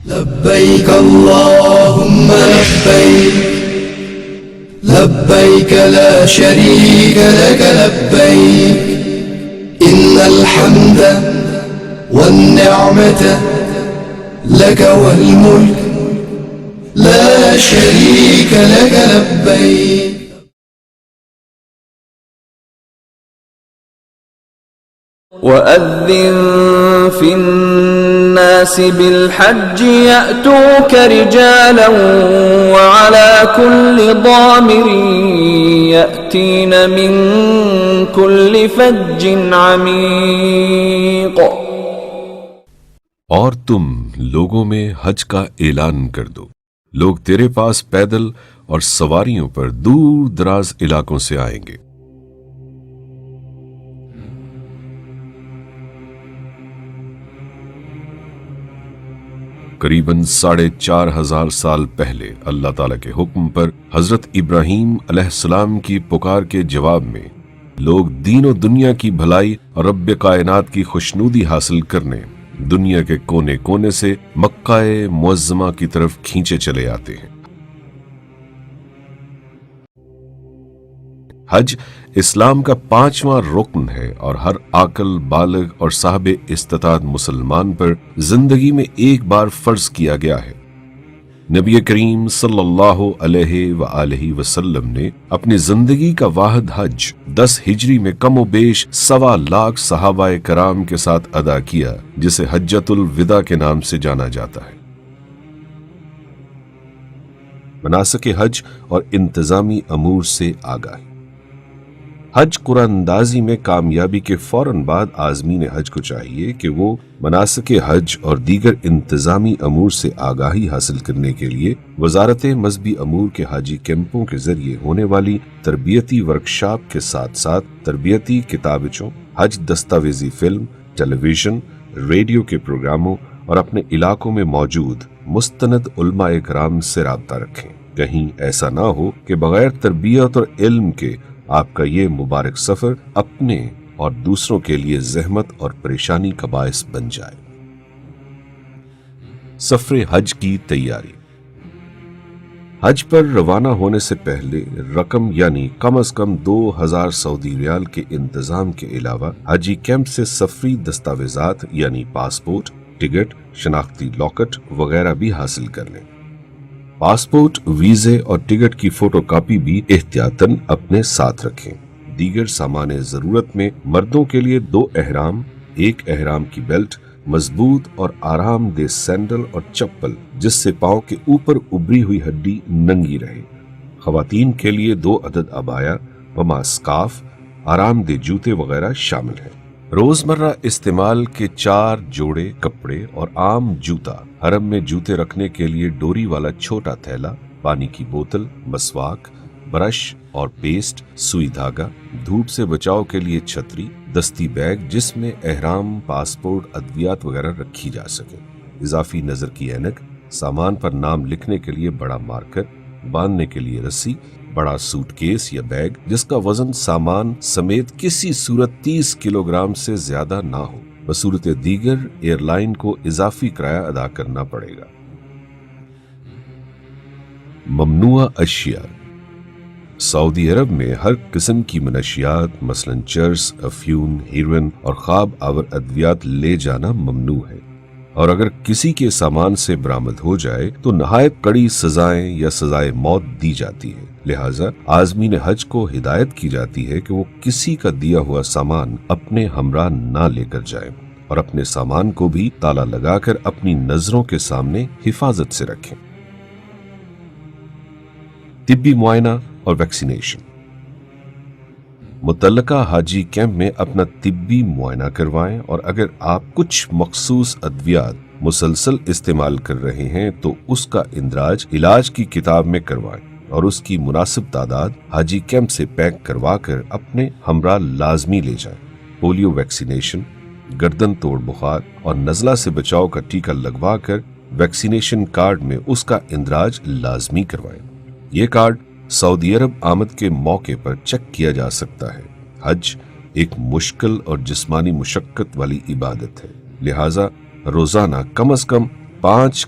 لبيك اللهم لبيك لبيك لا شريك لك لبيك إن الحمد والنعمة لك والملك لا شريك لك لبيك. وأذن في الناس بالحج يأتوك رجالا وعلى كل ضامر يأتين من كل فج عميق. اور تم لوگوں میں حج کا اعلان کر دو، لوگ تیرے پاس پیدل اور سواریوں پر دور دراز علاقوں سے آئیں گے. قریباً 4,500 سال پہلے اللہ تعالیٰ کے حکم پر حضرت ابراہیم علیہ السلام کی پکار کے جواب میں لوگ دین و دنیا کی بھلائی اور رب کائنات کی خوشنودی حاصل کرنے دنیا کے کونے کونے سے مکہ معظمہ کی طرف کھینچے چلے آتے ہیں. حج اسلام کا 5واں رکن ہے اور ہر عاقل بالغ اور صاحب استطاعت مسلمان پر زندگی میں ایک بار فرض کیا گیا ہے. نبی کریم صلی اللہ علیہ وآلہ وسلم نے اپنی زندگی کا واحد حج 10 ہجری میں کم و بیش 1.25 لاکھ صحابہ کرام کے ساتھ ادا کیا، جسے حجۃ الوداع کے نام سے جانا جاتا ہے. مناسک حج اور انتظامی امور سے آگاہی. حج قرآن اندازی میں کامیابی کے فوراً بعد عازمین حج کو چاہیے کہ وہ مناسک حج اور دیگر انتظامی امور سے آگاہی حاصل کرنے کے لیے وزارت مذہبی امور کے حاجی کیمپوں کے ذریعے ہونے والی تربیتی ورکشاپ کے ساتھ ساتھ تربیتی کتابچوں، حج دستاویزی فلم، ٹیلی ویژن، ریڈیو کے پروگراموں اور اپنے علاقوں میں موجود مستند علماء کرام سے رابطہ رکھیں. کہیں ایسا نہ ہو کہ بغیر تربیت اور علم کے آپ کا یہ مبارک سفر اپنے اور دوسروں کے لیے زحمت اور پریشانی کا باعث بن جائے. سفر حج کی تیاری. حج پر روانہ ہونے سے پہلے رقم یعنی کم از کم 2,000 سعودی ریال کے انتظام کے علاوہ حجی کیمپ سے سفری دستاویزات یعنی پاسپورٹ، ٹکٹ، شناختی لاکٹ وغیرہ بھی حاصل کر لیں. پاسپورٹ، ویزے اور ٹکٹ کی فوٹو کاپی بھی احتیاطاً اپنے ساتھ رکھیں. دیگر سامان ضرورت میں مردوں کے لیے 2 احرام، 1 احرام کی بیلٹ، مضبوط اور آرام دہ سینڈل اور چپل جس سے پاؤں کے اوپر ابری ہوئی ہڈی ننگی رہے. خواتین کے لیے 2 عدد عبایا، وما اسکارف، آرام دہ جوتے وغیرہ شامل ہیں. روزمرہ استعمال کے 4 جوڑے کپڑے اور عام جوتا، حرم میں جوتے رکھنے کے لیے ڈوری والا چھوٹا تھیلا، پانی کی بوتل، مسواک، برش اور پیسٹ، سوئی دھاگا، دھوپ سے بچاؤ کے لیے چھتری، دستی بیگ جس میں احرام، پاسپورٹ، ادویات وغیرہ رکھی جا سکے، اضافی نظر کی اینک، سامان پر نام لکھنے کے لیے بڑا مارکر، باندھنے کے لیے رسی، بڑا سوٹ کیس یا بیگ جس کا وزن سامان سمیت کسی صورت 30 کلو گرام سے زیادہ نہ ہو. بصورت دیگر ایئر لائن کو اضافی کرایہ ادا کرنا پڑے گا. ممنوعہ اشیاء. سعودی عرب میں ہر قسم کی منشیات مثلا چرس، افیون، ہیروئن اور خواب آور ادویات لے جانا ممنوع ہے، اور اگر کسی کے سامان سے برآمد ہو جائے تو نہایت کڑی سزائیں یا سزائے موت دی جاتی ہے. لہٰذا عازمین حج کو ہدایت کی جاتی ہے کہ وہ کسی کا دیا ہوا سامان اپنے ہمراہ نہ لے کر جائیں اور اپنے سامان کو بھی تالا لگا کر اپنی نظروں کے سامنے حفاظت سے رکھیں. طبی معائنہ اور ویکسینیشن. متعلقہ حاجی کیمپ میں اپنا طبی معائنہ کروائیں اور اگر آپ کچھ مخصوص ادویات مسلسل استعمال کر رہے ہیں تو اس کا اندراج علاج کی کتاب میں کروائیں اور اس کی مناسب تعداد حاجی کیمپ سے پیک کروا کر اپنے ہمراہ لازمی لے جائیں. پولیو ویکسینیشن، گردن توڑ بخار اور نزلہ سے بچاؤ کا ٹیکہ لگوا کر ویکسینیشن کارڈ میں اس کا اندراج لازمی کروائیں. یہ کارڈ سعودی عرب آمد کے موقع پر چیک کیا جا سکتا ہے. حج ایک مشکل اور جسمانی مشقت والی عبادت ہے، لہٰذا روزانہ کم از کم 5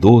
2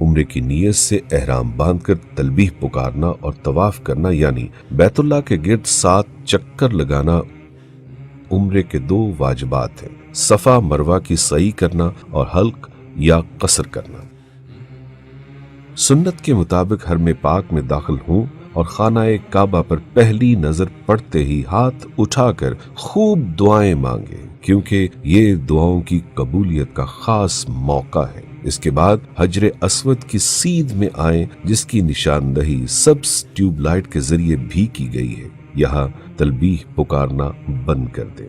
عمرے کی نیت سے احرام باندھ کر تلبیح پکارنا اور طواف کرنا یعنی بیت اللہ کے گرد 7 چکر لگانا عمرے کے 2 واجبات ہیں، صفا مروہ کی سعی کرنا اور حلق یا قصر کرنا۔ سنت کے مطابق حرم پاک میں داخل ہوں اور خانہ کعبہ پر پہلی نظر پڑتے ہی ہاتھ اٹھا کر خوب دعائیں مانگیں، کیونکہ یہ دعاؤں کی قبولیت کا خاص موقع ہے۔ اس کے بعد حجر اسود کی سیدھ میں آئیں، جس کی نشاندہی سبز ٹیوب لائٹ کے ذریعے بھی کی گئی ہے۔ یہاں تلبیح پکارنا بند کر دیں۔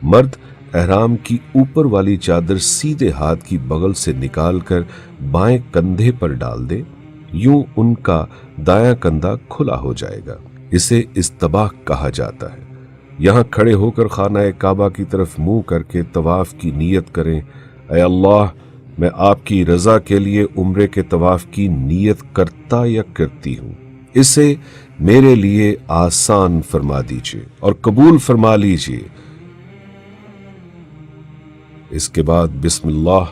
مرد احرام کی اوپر والی چادر سیدھے ہاتھ کی بغل سے نکال کر بائیں کندھے پر ڈال دے، یوں ان کا دایاں کندھا کھلا ہو جائے گا۔ اسے استباح کہا جاتا ہے۔ یہاں کھڑے ہو کر خانہ کعبہ کی طرف منہ کر کے طواف کی نیت کریں، اے اللہ، میں آپ کی رضا کے لیے عمرے کے طواف کی نیت کرتا یا کرتی ہوں، اسے میرے لیے آسان فرما دیجیے اور قبول فرما لیجیے۔ اس کے بعد بسم اللہ،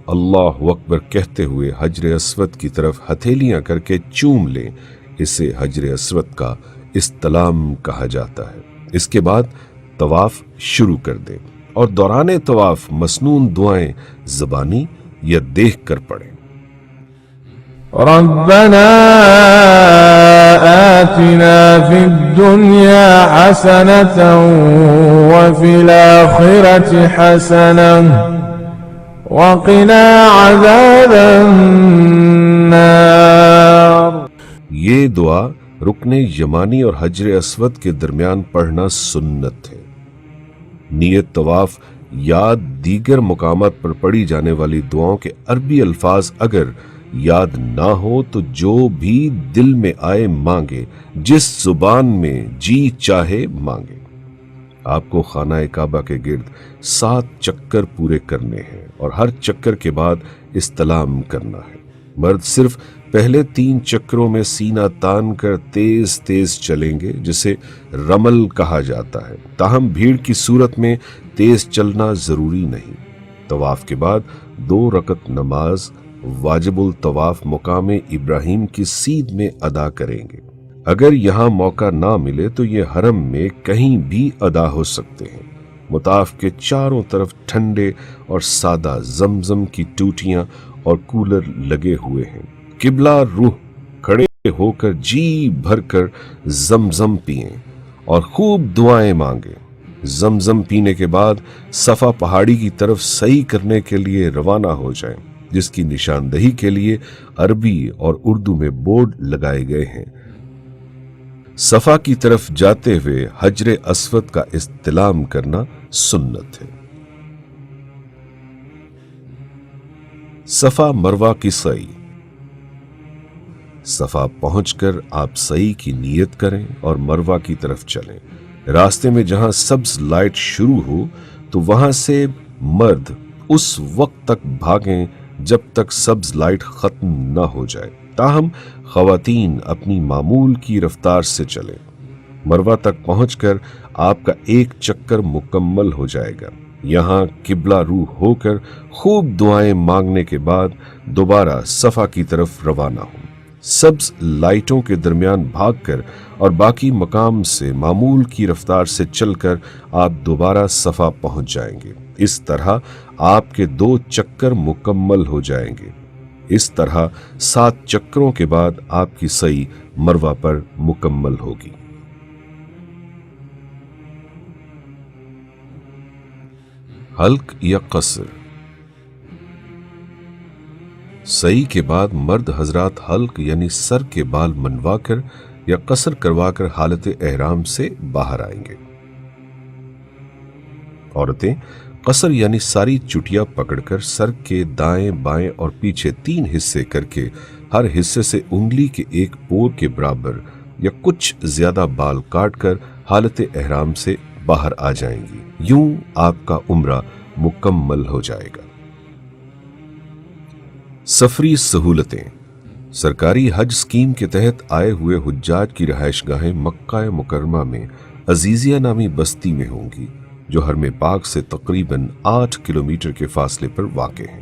اللہ اکبر کہتے ہوئے حجر اسود کی طرف ہتھیلیاں کر کے چوم لیں، اسے حجر اسود کا استلام کہا جاتا ہے۔ اس کے بعد طواف شروع کر دیں اور دوران طواف مسنون دعائیں زبانی یا دیکھ کر پڑھیں۔ ربنا آتنا في الدنيا حسنة وفي الآخرة حسنة وقنا عذاب النار۔ یہ دعا رکن یمانی اور حجر اسود کے درمیان پڑھنا سنت ہے۔ نیت طواف یا دیگر مقامات پر پڑھی جانے والی دعاؤں کے عربی الفاظ اگر یاد نہ ہو تو جو بھی دل میں آئے مانگے، جس زبان میں جی چاہے مانگے۔ آپ کو خانہ کعبہ کے گرد 7 چکر پورے کرنے ہیں اور ہر چکر کے بعد استلام کرنا ہے۔ مرد صرف پہلے 3 چکروں میں سینہ تان کر تیز تیز چلیں گے، جسے رمل کہا جاتا ہے، تاہم بھیڑ کی صورت میں تیز چلنا ضروری نہیں۔ طواف کے بعد 2 رکعت نماز واجب الطواف مقام ابراہیم کی سیدھ میں ادا کریں گے۔ اگر یہاں موقع نہ ملے تو یہ حرم میں کہیں بھی ادا ہو سکتے ہیں۔ مطاف کے چاروں طرف ٹھنڈے اور سادہ زمزم کی ٹوٹیاں اور کولر لگے ہوئے ہیں۔ قبلہ روح کھڑے ہو کر جی بھر کر زمزم پئیں اور خوب دعائیں مانگیں۔ زمزم پینے کے بعد صفا پہاڑی کی طرف سعی کرنے کے لیے روانہ ہو جائیں، جس کی نشاندہی کے لیے عربی اور اردو میں بورڈ لگائے گئے ہیں۔ صفا کی طرف جاتے ہوئے حجر اسود کا استلام کرنا سنت ہے۔ صفا مروہ کی سعی۔ صفا پہنچ کر آپ سعی کی نیت کریں اور مروہ کی طرف چلیں۔ راستے میں جہاں سبز لائٹ شروع ہو تو وہاں سے مرد اس وقت تک بھاگیں جب تک سبز لائٹ ختم نہ ہو جائے، تاہم خواتین اپنی معمول کی رفتار سے چلیں۔ مروہ تک پہنچ کر آپ کا 1 چکر مکمل ہو جائے گا۔ یہاں قبلہ روح ہو کر خوب دعائیں مانگنے کے بعد دوبارہ صفا کی طرف روانہ ہوں۔ سبز لائٹوں کے درمیان بھاگ کر اور باقی مقام سے معمول کی رفتار سے چل کر آپ دوبارہ صفا پہنچ جائیں گے۔ اس طرح آپ کے 2 چکر مکمل ہو جائیں گے۔ اس طرح 7 چکروں کے بعد آپ کی سعی مروہ پر مکمل ہوگی۔ حلق یا قصر۔ سعی کے بعد مرد حضرات حلق یعنی سر کے بال منوا کر یا قصر کروا کر حالت احرام سے باہر آئیں گے۔ عورتیں قصر یعنی ساری چٹیاں پکڑ کر سر کے دائیں بائیں اور پیچھے 3 حصے کر کے ہر حصے سے انگلی کے 1 پور کے برابر یا کچھ زیادہ بال کاٹ کر حالت احرام سے باہر آ جائیں گی۔ یوں آپ کا عمرہ مکمل ہو جائے گا۔ سفری سہولتیں۔ سرکاری حج اسکیم کے تحت آئے ہوئے حجاج کی رہائش گاہیں مکہ مکرمہ میں عزیزیہ نامی بستی میں ہوں گی، جو حرم پاک سے تقریباً 8 کلومیٹر کے فاصلے پر واقع ہیں۔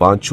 5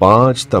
5 ta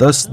10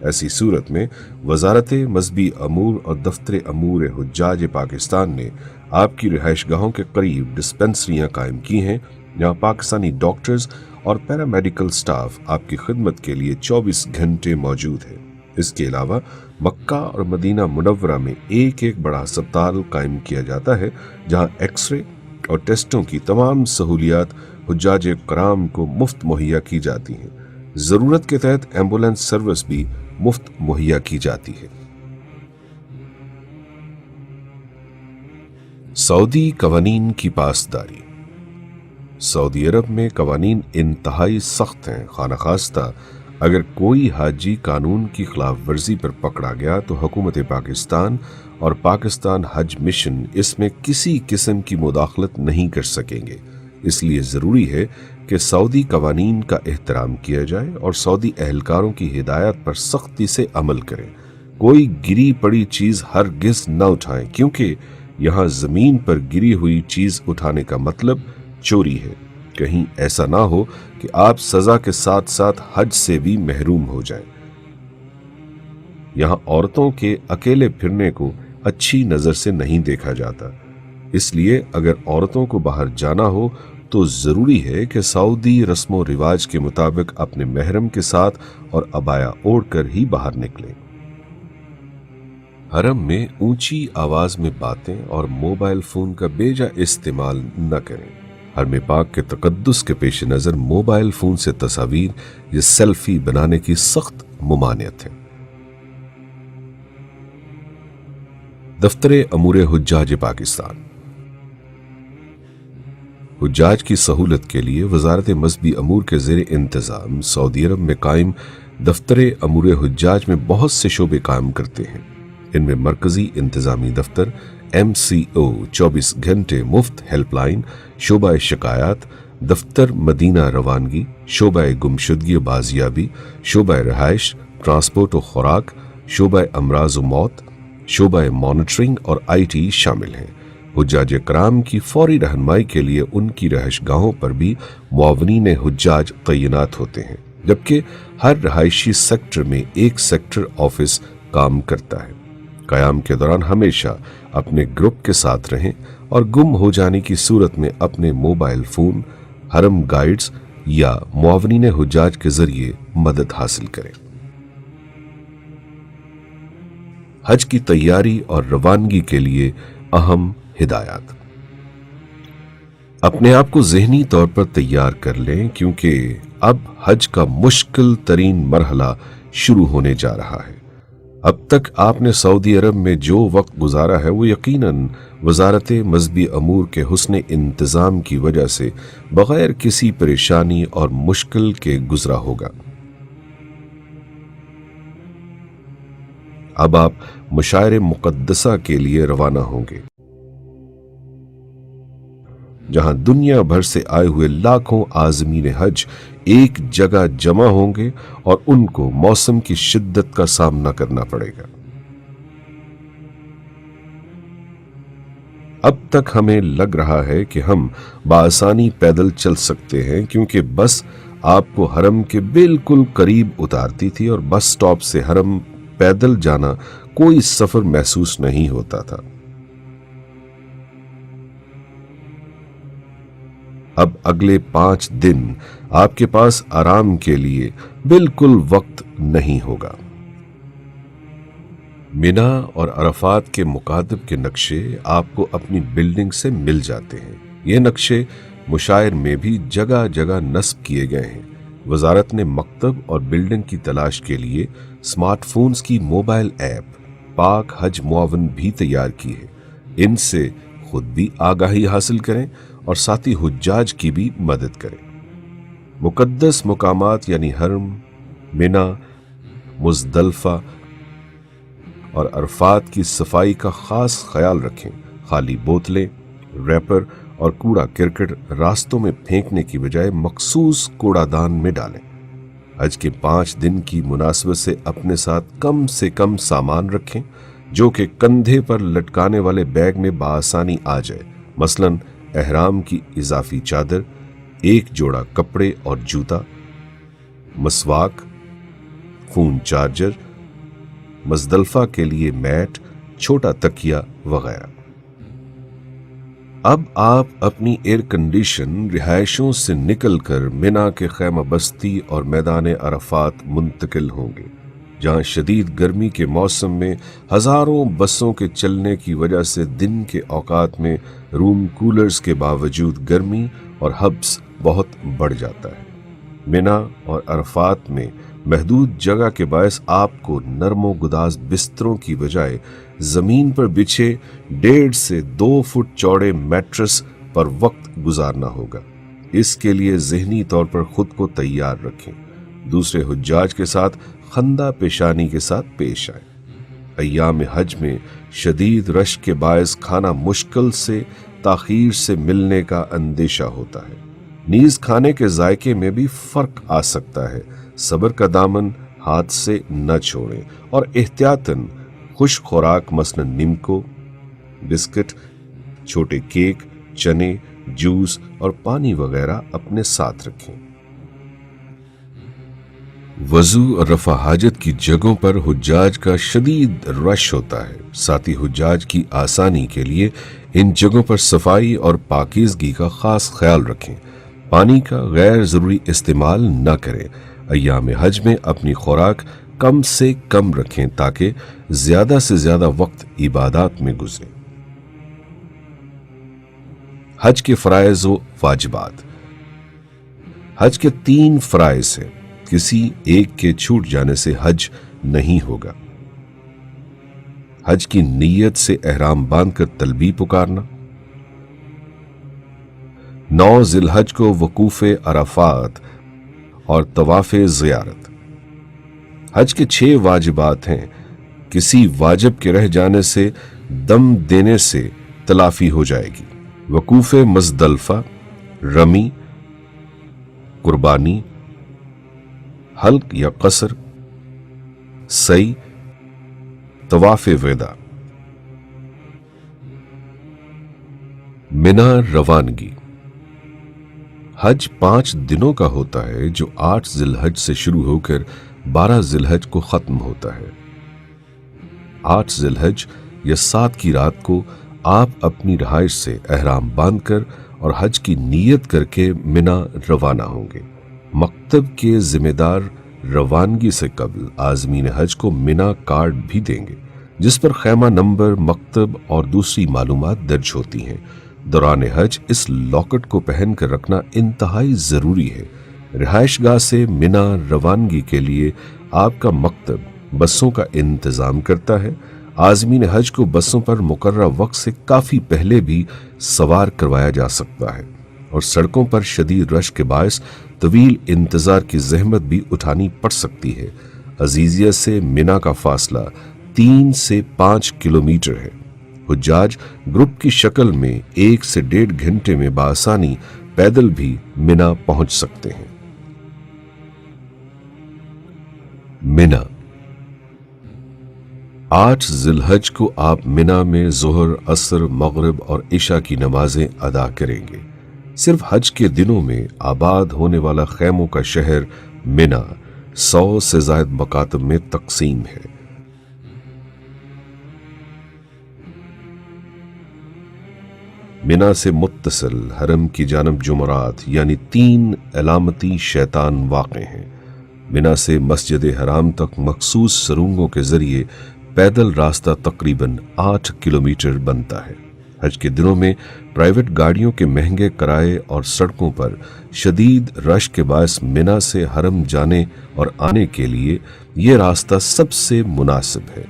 ایسی صورت میں وزارت مذہبی امور اور دفتر امور حجاج پاکستان نے آپ کی رہائش گاہوں کے قریب ڈسپنسریاں قائم کی ہیں جہاں پاکستانی ڈاکٹرز اور پیرامیڈیکل سٹاف آپ کی خدمت کے لیے 24 گھنٹے موجود ہے۔ اس کے علاوہ مکہ اور مدینہ منورہ میں ایک بڑا ہسپتال قائم کیا جاتا ہے جہاں ایکس رے اور ٹیسٹوں کی تمام سہولیات حجاج کرام کو مفت مہیا کی جاتی ہیں۔ ضرورت کے تحت ایمبولینس سروس بھی مفت مہیا کی جاتی ہے۔ سعودی قوانین کی پاسداری۔ سعودی عرب میں قوانین انتہائی سخت ہیں۔ خانہ خواستہ اگر کوئی حاجی قانون کی خلاف ورزی پر پکڑا گیا تو حکومت پاکستان اور پاکستان حج مشن اس میں کسی قسم کی مداخلت نہیں کر سکیں گے۔ اس لیے ضروری ہے کہ سعودی قوانین کا احترام کیا جائے اور سعودی اہلکاروں کی ہدایات پر سختی سے عمل کریں۔ کوئی گری پڑی چیز ہرگز نہ اٹھائیں کیونکہ یہاں زمین پر گری ہوئی چیز اٹھانے کا مطلب چوری ہے۔ کہیں ایسا نہ ہو کہ آپ سزا کے ساتھ ساتھ حج سے بھی محروم ہو جائیں۔ یہاں عورتوں کے اکیلے پھرنے کو اچھی نظر سے نہیں دیکھا جاتا، اس لیے اگر عورتوں کو باہر جانا ہو تو ضروری ہے کہ سعودی رسم و رواج کے مطابق اپنے محرم کے ساتھ اور عبایا اوڑھ کر ہی باہر نکلیں۔ حرم میں اونچی آواز میں باتیں اور موبائل فون کا بیجا استعمال نہ کریں۔ حرم پاک کے تقدس کے پیش نظر موبائل فون سے تصاویر یا سیلفی بنانے کی سخت ممانعت ہے۔ دفتر امور حجاج پاکستان۔ حجاج کی سہولت کے لیے وزارت مذہبی امور کے زیر انتظام سعودی عرب میں قائم دفتر امور حجاج میں بہت سے شعبے قائم کرتے ہیں۔ ان میں مرکزی انتظامی دفتر، MCO 24 گھنٹے مفت ہیلپ لائن، شعبہ شکایات، دفتر مدینہ روانگی، شعبہ گمشدگی و بازیابی، شعبہ رہائش، ٹرانسپورٹ و خوراک، شعبہ امراض و موت، شعبہ مانیٹرنگ اور IT شامل ہیں۔ حجاج کرام کی فوری رہنمائی کے لیے ان کی رہائش گاہوں پر بھی معاونین حجاج تعینات ہوتے ہیں، جبکہ ہر رہائشی سیکٹر میں ایک سیکٹر آفس کام کرتا ہے۔ قیام کے دوران ہمیشہ اپنے گروپ کے ساتھ رہیں اور گم ہو جانے کی صورت میں اپنے موبائل فون، حرم گائیڈز یا معاونین حجاج کے ذریعے مدد حاصل کریں۔ حج کی تیاری اور روانگی کے لیے اہم ہدایات۔ اپنے آپ کو ذہنی طور پر تیار کر لیں کیونکہ اب حج کا مشکل ترین مرحلہ شروع ہونے جا رہا ہے۔ اب تک آپ نے سعودی عرب میں جو وقت گزارا ہے وہ یقیناً وزارت مذہبی امور کے حسن انتظام کی وجہ سے بغیر کسی پریشانی اور مشکل کے گزرا ہوگا۔ اب آپ مشاعر مقدسہ کے لیے روانہ ہوں گے جہاں دنیا بھر سے آئے ہوئے لاکھوں عازمین حج ایک جگہ جمع ہوں گے اور ان کو موسم کی شدت کا سامنا کرنا پڑے گا۔ اب تک ہمیں لگ رہا ہے کہ ہم بآسانی پیدل چل سکتے ہیں کیونکہ بس آپ کو حرم کے بالکل قریب اتارتی تھی اور بس سٹاپ سے حرم پیدل جانا کوئی سفر محسوس نہیں ہوتا تھا۔ اب اگلے 5 دن آپ کے پاس آرام کے لیے بالکل وقت نہیں ہوگا۔ مینا اور عرفات کے مکاتب کے نقشے آپ کو اپنی بلڈنگ سے مل جاتے ہیں۔ یہ نقشے مشاعر میں بھی جگہ جگہ نصب کیے گئے ہیں۔ وزارت نے مکتب اور بلڈنگ کی تلاش کے لیے سمارٹ فونز کی موبائل ایپ پاک حج معاون بھی تیار کی ہے۔ ان سے خود بھی آگاہی حاصل کریں اور ساتھی حجاج کی بھی مدد کریں۔ مقدس مقامات یعنی حرم، مینا، مزدلفہ اور عرفات کی صفائی کا خاص خیال رکھیں۔ خالی بوتلیں، ریپر اور کوڑا کرکٹ راستوں میں پھینکنے کی بجائے مخصوص کوڑا دان میں ڈالیں۔ حج کے 5 دن کی مناسبت سے کم سامان رکھیں جو کہ کندھے پر لٹکانے والے بیگ میں بآسانی آ جائے، مثلاً احرام کی اضافی چادر، 1 جوڑا کپڑے اور جوتا، مسواک، فون چارجر مزدلفہ کے لیے میٹ، چھوٹا تکیا وغیرہ۔ اب آپ اپنی ایئر کنڈیشن رہائشوں سے نکل کر منا کے خیمہ بستی اور میدان عرفات منتقل ہوں گے، جہاں شدید گرمی کے موسم میں ہزاروں بسوں کے چلنے کی وجہ سے دن کے اوقات میں روم کولرز کے باوجود گرمی اور حبس بہت بڑھ جاتا ہے۔ منا اور عرفات میں محدود جگہ کے باعث آپ کو نرم و گداز بستروں کی بجائے زمین پر بچھے 1.5 سے 2 فٹ چوڑے میٹرس پر وقت گزارنا ہوگا۔ اس کے لیے ذہنی طور پر خود کو تیار رکھیں، دوسرے حجاج کے ساتھ خندہ پیشانی کے ساتھ پیش آئیں۔ ایام حج میں شدید رش کے باعث کھانا مشکل سے تاخیر سے ملنے کا اندیشہ ہوتا ہے، نیز کھانے کے ذائقے میں بھی فرق آ سکتا ہے۔ صبر کا دامن ہاتھ سے نہ چھوڑیں اور احتیاطاً خشک خوراک مثلا نمکو، بسکٹ، چھوٹے کیک، چنے، جوس اور پانی وغیرہ اپنے ساتھ رکھیں۔ وضو اور رفع حاجت کی جگہوں پر حجاج کا شدید رش ہوتا ہے، ساتھ ہی حجاج کی آسانی کے لیے ان جگہوں پر صفائی اور پاکیزگی کا خاص خیال رکھیں۔ پانی کا غیر ضروری استعمال نہ کریں۔ ایام حج میں اپنی خوراک کم سے کم رکھیں تاکہ زیادہ سے زیادہ وقت عبادات میں گزرے۔ حج کے فرائض و واجبات۔ حج کے 3 فرائض ہیں، کسی ایک کے چھوٹ جانے سے حج نہیں ہوگا۔ حج کی نیت سے احرام باندھ کر تلبیہ پکارنا، 9 ذی الحج کو وقوف عرفات اور طواف زیارت۔ حج کے 6 واجبات ہیں، کسی واجب کے رہ جانے سے دم دینے سے تلافی ہو جائے گی۔ وقوف مزدلفہ، رمی، قربانی، حلق یا قصر، سعی، طواف وداع۔ منا روانگی۔ حج 5 دنوں کا ہوتا ہے جو 8 ذی الحج سے شروع ہو کر 12 ذی الحج کو ختم ہوتا ہے۔ 8 ذی الحج یا 7 کی رات کو آپ اپنی رہائش سے احرام باندھ کر اور حج کی نیت کر کے منا روانہ ہوں گے۔ مکتب کے ذمہ دار روانگی سے قبل عازمین حج کو منا کارڈ بھی دیں گے، جس پر خیمہ نمبر، مکتب اور دوسری معلومات درج ہوتی ہیں۔ دوران حج اس لاکٹ کو پہن کر رکھنا انتہائی ضروری ہے۔ رہائش گاہ سے منا روانگی کے لیے آپ کا مکتب بسوں کا انتظام کرتا ہے۔ عازمین حج کو بسوں پر مقررہ وقت سے کافی پہلے بھی سوار کروایا جا سکتا ہے، اور سڑکوں پر شدید رش کے باعث طویل انتظار کی زحمت بھی اٹھانی پڑ سکتی ہے۔ عزیزیہ سے منا کا فاصلہ 3 سے 5 کلومیٹر ہے۔ حجاج گروپ کی شکل میں 1 سے 1.5 گھنٹے میں بآسانی پیدل بھی منا پہنچ سکتے ہیں۔ منا۔ 8 ذی الحج کو آپ منا میں ظہر، عصر، مغرب اور عشاء کی نمازیں ادا کریں گے۔ صرف حج کے دنوں میں آباد ہونے والا خیموں کا شہر منا 100 سے زائد مکاتب میں تقسیم ہے۔ منا سے متصل حرم کی جانب جمرات یعنی 3 علامتی شیطان واقع ہیں۔ منا سے مسجد حرام تک مخصوص سرنگوں کے ذریعے پیدل راستہ تقریباً 8 کلومیٹر بنتا ہے۔ حج کے دنوں میں پرائیویٹ گاڑیوں کے مہنگے کرائے اور سڑکوں پر شدید رش کے باعث منا سے حرم جانے اور آنے کے لیے یہ راستہ سب سے مناسب ہے۔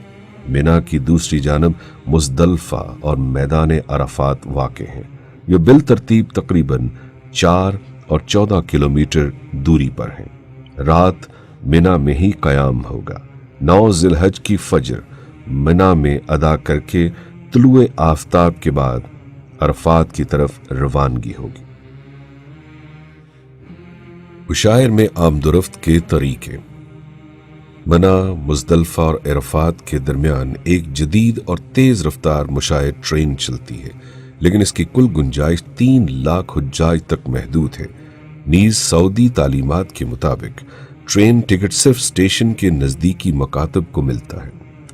منا کی دوسری جانب مزدلفہ اور میدان عرفات واقع ہیں، جو بالترتیب تقریباً 4 اور 14 کلومیٹر دوری پر ہیں۔ رات منا میں ہی قیام ہوگا۔ 9 ذی الحج کی فجر منا میں ادا کر کے طلوع آفتاب کے بعد عرفات کی طرف روانگی ہوگی۔ مشاعر میں آمد و رفت کے طریقے۔ منا، مزدلفہ اور عرفات کے درمیان ایک جدید اور تیز رفتار مشاعر ٹرین چلتی ہے، لیکن اس کی کل گنجائش 3 لاکھ حجاج تک محدود ہے۔ نیز سعودی تعلیمات کے مطابق ٹرین ٹکٹ صرف اسٹیشن کے نزدیکی مکاتب کو ملتا ہے۔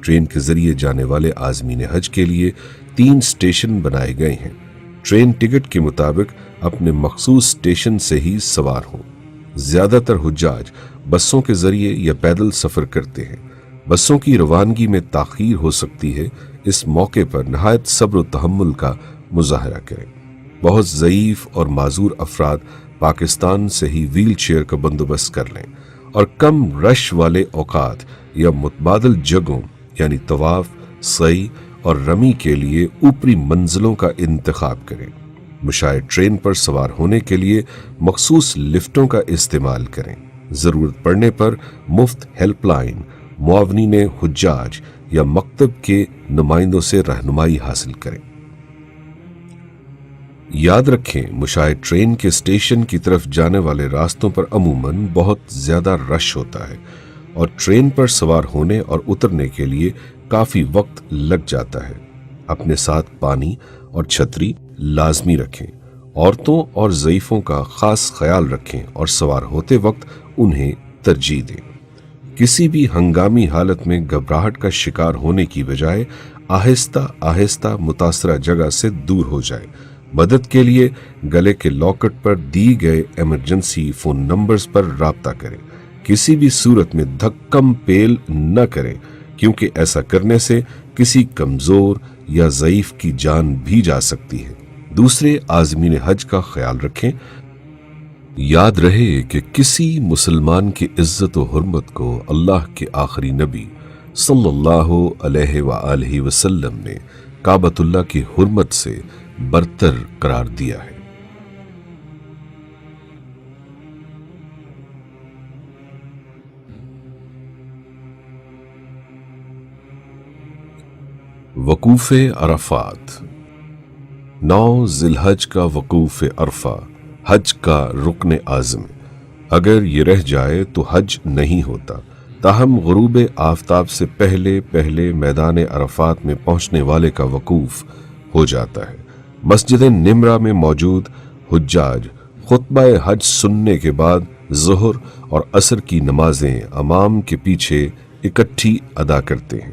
ٹرین کے ذریعے جانے والے عازمین حج کے لیے 3 اسٹیشن بنائے گئے ہیں۔ ٹرین ٹکٹ کے مطابق اپنے مخصوص اسٹیشن سے ہی سوار ہوں۔ زیادہ تر حجاج بسوں کے ذریعے یا پیدل سفر کرتے ہیں۔ بسوں کی روانگی میں تاخیر ہو سکتی ہے، اس موقع پر نہایت صبر و تحمل کا مظاہرہ کریں۔ بہت ضعیف اور معذور افراد پاکستان سے ہی ویل چیئر کا بندوبست کر لیں اور کم رش والے اوقات یا متبادل جگہوں یعنی طواف، سعی اور رمی کے لیے اوپری منزلوں کا انتخاب کریں۔ مشاہ ٹرین پر سوار ہونے کے لیے مخصوص لفٹوں کا استعمال کریں۔ ضرورت پڑنے پر مفت ہیلپ لائن، معاونین حجاج یا مکتب کے نمائندوں سے رہنمائی حاصل کریں۔ یاد رکھیں، مشاہ ٹرین کے اسٹیشن کی طرف جانے والے راستوں پر عموماً بہت زیادہ رش ہوتا ہے اور ٹرین پر سوار ہونے اور اترنے کے لیے کافی وقت لگ جاتا ہے۔ اپنے ساتھ پانی اور چھتری لازمی رکھیں۔ عورتوں اور ضعیفوں کا خاص خیال رکھیں اور سوار ہوتے وقت انہیں ترجیح دیں۔ کسی بھی ہنگامی حالت میں گھبراہٹ کا شکار ہونے کی بجائے آہستہ آہستہ متاثرہ جگہ سے دور ہو جائیں۔ مدد کے لیے گلے کے لاکٹ پر دی گئے ایمرجنسی فون نمبرز پر رابطہ کریں۔ کسی بھی صورت میں دھکم پیل نہ کریں، کیونکہ ایسا کرنے سے کسی کمزور یا ضعیف کی جان بھی جا سکتی ہے۔ دوسرے عازمین حج کا خیال رکھیں۔ یاد رہے کہ کسی مسلمان کی عزت و حرمت کو اللہ کے آخری نبی صلی اللہ علیہ وآلہ وسلم نے کعبۃ اللہ کی حرمت سے برتر قرار دیا ہے۔ وقوف عرفات۔ 9 ذی الحج کا وقوف عرفہ حج کا رکن اعظم۔ اگر یہ رہ جائے تو حج نہیں ہوتا، تاہم غروب آفتاب سے پہلے میدان عرفات میں پہنچنے والے کا وقوف ہو جاتا ہے۔ مسجد نمرہ میں موجود حجاج خطبہ حج سننے کے بعد ظہر اور عصر کی نمازیں امام کے پیچھے اکٹھی ادا کرتے ہیں۔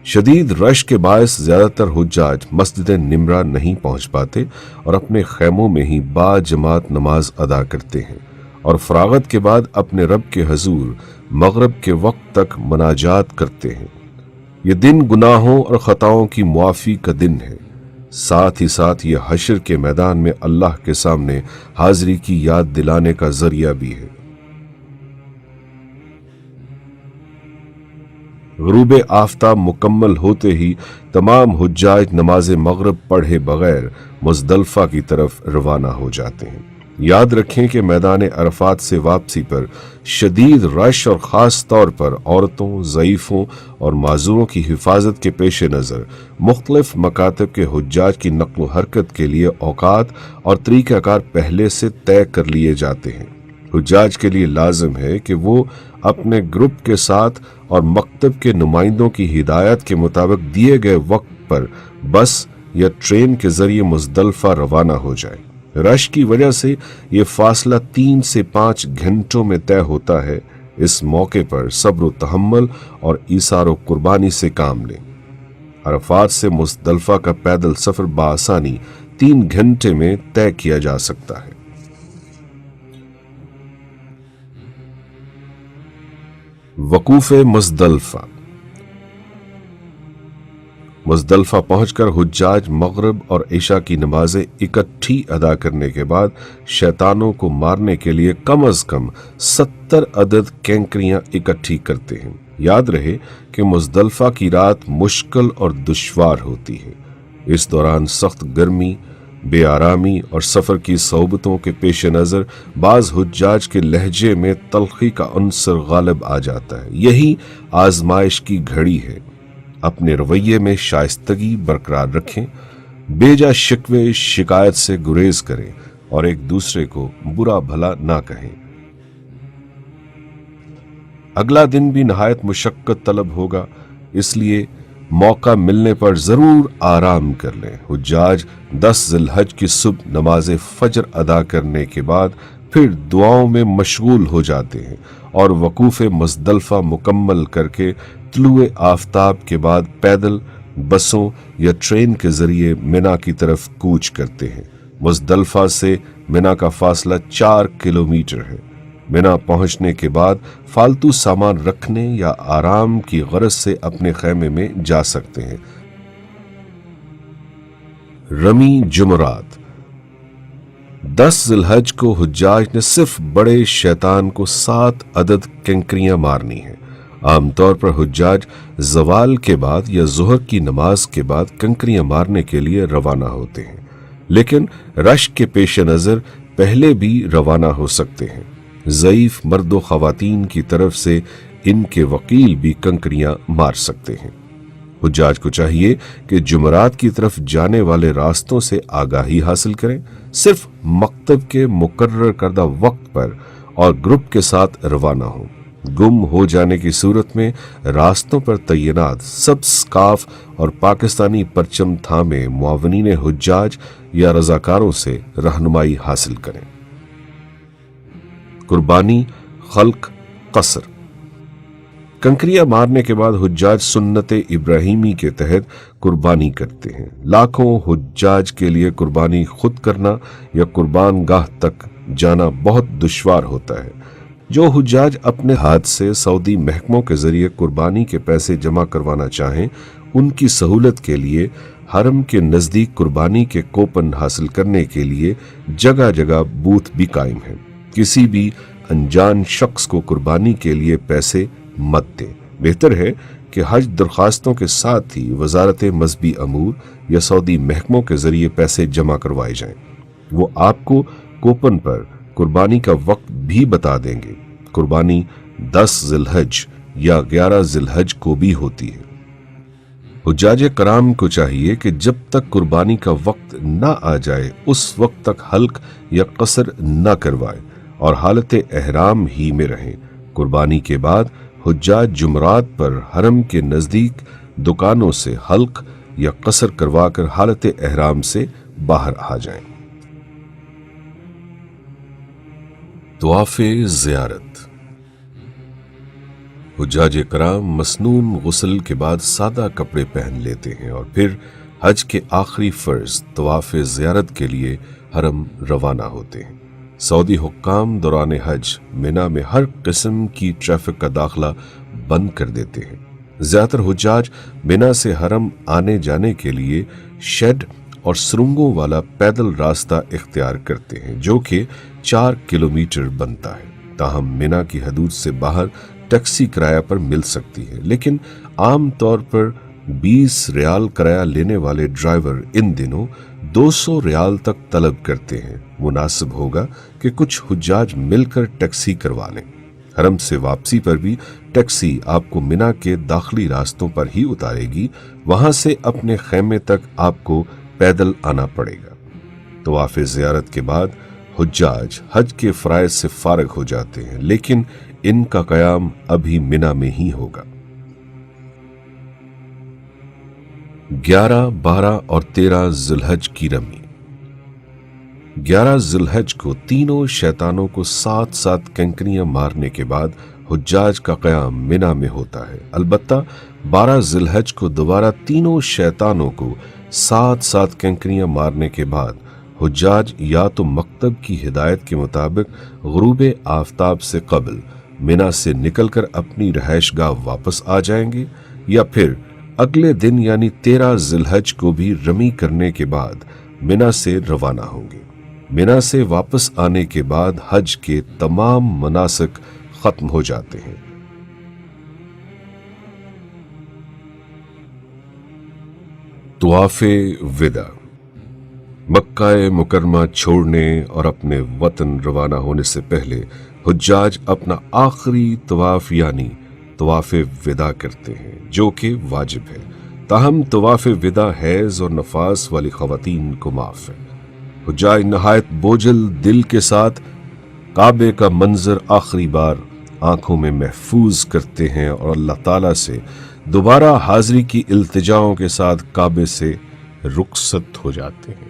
شدید رش کے باعث زیادہ تر حجاج مسجد نمرہ نہیں پہنچ پاتے اور اپنے خیموں میں ہی با جماعت نماز ادا کرتے ہیں اور فراغت کے بعد اپنے رب کے حضور مغرب کے وقت تک مناجات کرتے ہیں۔ یہ دن گناہوں اور خطاؤں کی معافی کا دن ہے، ساتھ ہی ساتھ یہ حشر کے میدان میں اللہ کے سامنے حاضری کی یاد دلانے کا ذریعہ بھی ہے۔ غروب آفتاب مکمل ہوتے ہی تمام حجاج نماز مغرب پڑھے بغیر مزدلفہ کی طرف روانہ ہو جاتے ہیں۔ یاد رکھیں کہ میدان عرفات سے واپسی پر شدید رش اور خاص طور پر عورتوں، ضعیفوں اور معذوروں کی حفاظت کے پیش نظر مختلف مکاتب کے حجاج کی نقل و حرکت کے لیے اوقات اور طریقہ کار پہلے سے طے کر لیے جاتے ہیں۔ حجاج کے لیے لازم ہے کہ وہ اپنے گروپ کے ساتھ اور مکتب کے نمائندوں کی ہدایت کے مطابق دیے گئے وقت پر بس یا ٹرین کے ذریعے مزدلفہ روانہ ہو جائے۔ رش کی وجہ سے یہ فاصلہ 3 سے 5 گھنٹوں میں طے ہوتا ہے۔ اس موقع پر صبر و تحمل اور ایثار و قربانی سے کام لیں۔ عرفات سے مزدلفہ کا پیدل سفر بآسانی 3 گھنٹے میں طے کیا جا سکتا ہے۔ وقوف مزدلفہ۔ مزدلفہ پہنچ کر حجاج مغرب اور عشاء کی نمازیں اکٹھی ادا کرنے کے بعد شیطانوں کو مارنے کے لیے کم از کم 70 عدد کینکریاں اکٹھی کرتے ہیں۔ یاد رہے کہ مزدلفہ کی رات مشکل اور دشوار ہوتی ہے۔ اس دوران سخت گرمی، بے آرامی اور سفر کی صعوبتوں کے پیش نظر بعض حجاج کے لہجے میں تلخی کا عنصر غالب آ جاتا ہے۔ یہی آزمائش کی گھڑی ہے۔ اپنے رویے میں شائستگی برقرار رکھیں، بے جا شکوے شکایت سے گریز کریں اور ایک دوسرے کو برا بھلا نہ کہیں۔ اگلا دن بھی نہایت مشقت طلب ہوگا، اس لیے موقع ملنے پر ضرور آرام کر لیں۔ حجاج 10 ذی الحج کی صبح نماز فجر ادا کرنے کے بعد پھر دعاؤں میں مشغول ہو جاتے ہیں اور وقوف مزدلفہ مکمل کر کے طلوع آفتاب کے بعد پیدل، بسوں یا ٹرین کے ذریعے منا کی طرف کوچ کرتے ہیں۔ مزدلفہ سے منا کا فاصلہ 4 کلومیٹر ہے۔ منا پہنچنے کے بعد فالتو سامان رکھنے یا آرام کی غرض سے اپنے خیمے میں جا سکتے ہیں۔ رمی جمعرات 10 ذی الحج کو حجاج نے صرف بڑے شیطان کو 7 عدد کنکریاں مارنی ہیں۔ عام طور پر حجاج زوال کے بعد یا ظہر کی نماز کے بعد کنکریاں مارنے کے لیے روانہ ہوتے ہیں، لیکن رش کے پیش نظر پہلے بھی روانہ ہو سکتے ہیں۔ ضعیف مرد و خواتین کی طرف سے ان کے وکیل بھی کنکریاں مار سکتے ہیں۔ حجاج کو چاہیے کہ جمعرات کی طرف جانے والے راستوں سے آگاہی حاصل کریں، صرف مکتب کے مقرر کردہ وقت پر اور گروپ کے ساتھ روانہ ہوں۔ گم ہو جانے کی صورت میں راستوں پر تعینات سبز سکارف اور پاکستانی پرچم تھامے معاونین حجاج یا رضاکاروں سے رہنمائی حاصل کریں۔ قربانی، خلق، قصر۔ کنکریاں مارنے کے بعد حجاج سنت ابراہیمی کے تحت قربانی کرتے ہیں۔ لاکھوں حجاج کے لیے قربانی خود کرنا یا قربان گاہ تک جانا بہت دشوار ہوتا ہے۔ جو حجاج اپنے ہاتھ سے سعودی محکموں کے ذریعے قربانی کے پیسے جمع کروانا چاہیں، ان کی سہولت کے لیے حرم کے نزدیک قربانی کے کوپن حاصل کرنے کے لیے جگہ جگہ بوتھ بھی قائم ہیں۔ کسی بھی انجان شخص کو قربانی کے لیے پیسے مت دیں۔ بہتر ہے کہ حج درخواستوں کے ساتھ ہی وزارت مذہبی امور یا سعودی محکموں کے ذریعے پیسے جمع کروائے جائیں۔ وہ آپ کو کوپن پر قربانی کا وقت بھی بتا دیں گے۔ قربانی 10 ذی الحج یا 11 ذی الحج کو بھی ہوتی ہے۔ حجاج کرام کو چاہیے کہ جب تک قربانی کا وقت نہ آ جائے اس وقت تک حلق یا قصر نہ کروائے اور حالت احرام ہی میں رہیں۔ قربانی کے بعد حجاج جمعرات پر حرم کے نزدیک دکانوں سے حلق یا قصر کروا کر حالت احرام سے باہر آ جائیں۔ طواف زیارت۔ حجاج کرام مسنون غسل کے بعد سادہ کپڑے پہن لیتے ہیں اور پھر حج کے آخری فرض طواف زیارت کے لیے حرم روانہ ہوتے ہیں۔ سعودی حکام دوران حج منا میں ہر قسم کی ٹریفک کا داخلہ بند کر دیتے ہیں۔ زیادہ تر حجاج منا سے حرم آنے جانے کے لیے شیڈ اور سرنگوں والا پیدل راستہ اختیار کرتے ہیں جو کہ 4 کلومیٹر بنتا ہے۔ تاہم منا کی حدود سے باہر ٹیکسی کرایہ پر مل سکتی ہے، لیکن عام طور پر 20 ریال کرایہ لینے والے ڈرائیور ان دنوں 200 ریال تک طلب کرتے ہیں۔ مناسب ہوگا کہ کچھ حجاج مل کر ٹیکسی کروا لیں۔ حرم سے واپسی پر بھی ٹیکسی آپ کو منا کے داخلی راستوں پر ہی اتارے گی، وہاں سے اپنے خیمے تک آپ کو پیدل آنا پڑے گا۔ طواف زیارت کے بعد حجاج حج کے فرائض سے فارغ ہو جاتے ہیں، لیکن ان کا قیام ابھی منا میں ہی ہوگا۔ 11، 12 اور 13 ذی الحج کی رمی۔ 11 ذی الحج کو تینوں شیطانوں کو 7 کنکریاں مارنے کے بعد حجاج کا قیام منا میں ہوتا ہے۔ البتہ 12 ذی الحج کو دوبارہ تینوں شیطانوں کو 7 کنکریاں مارنے کے بعد حجاج یا تو مکتب کی ہدایت کے مطابق غروب آفتاب سے قبل منا سے نکل کر اپنی رہائش گاہ واپس آ جائیں گے، یا پھر اگلے دن یعنی 13 ذی الحج کو بھی رمی کرنے کے بعد منا سے روانہ ہوں گے۔ منا سے واپس آنے کے بعد حج کے تمام مناسک ختم ہو جاتے ہیں۔ طواف وداع۔ مکہ مکرمہ چھوڑنے اور اپنے وطن روانہ ہونے سے پہلے حجاج اپنا آخری طواف یعنی طواف وداع کرتے ہیں، جو کہ واجب ہے۔ تاہم طواف وداع حیض اور نفاس والی خواتین کو معاف ہے۔ حجاج نہایت بوجھل دل کے ساتھ کعبے کا منظر آخری بار آنکھوں میں محفوظ کرتے ہیں اور اللہ تعالیٰ سے دوبارہ حاضری کی التجاؤں کے ساتھ کعبے سے رخصت ہو جاتے ہیں۔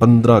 15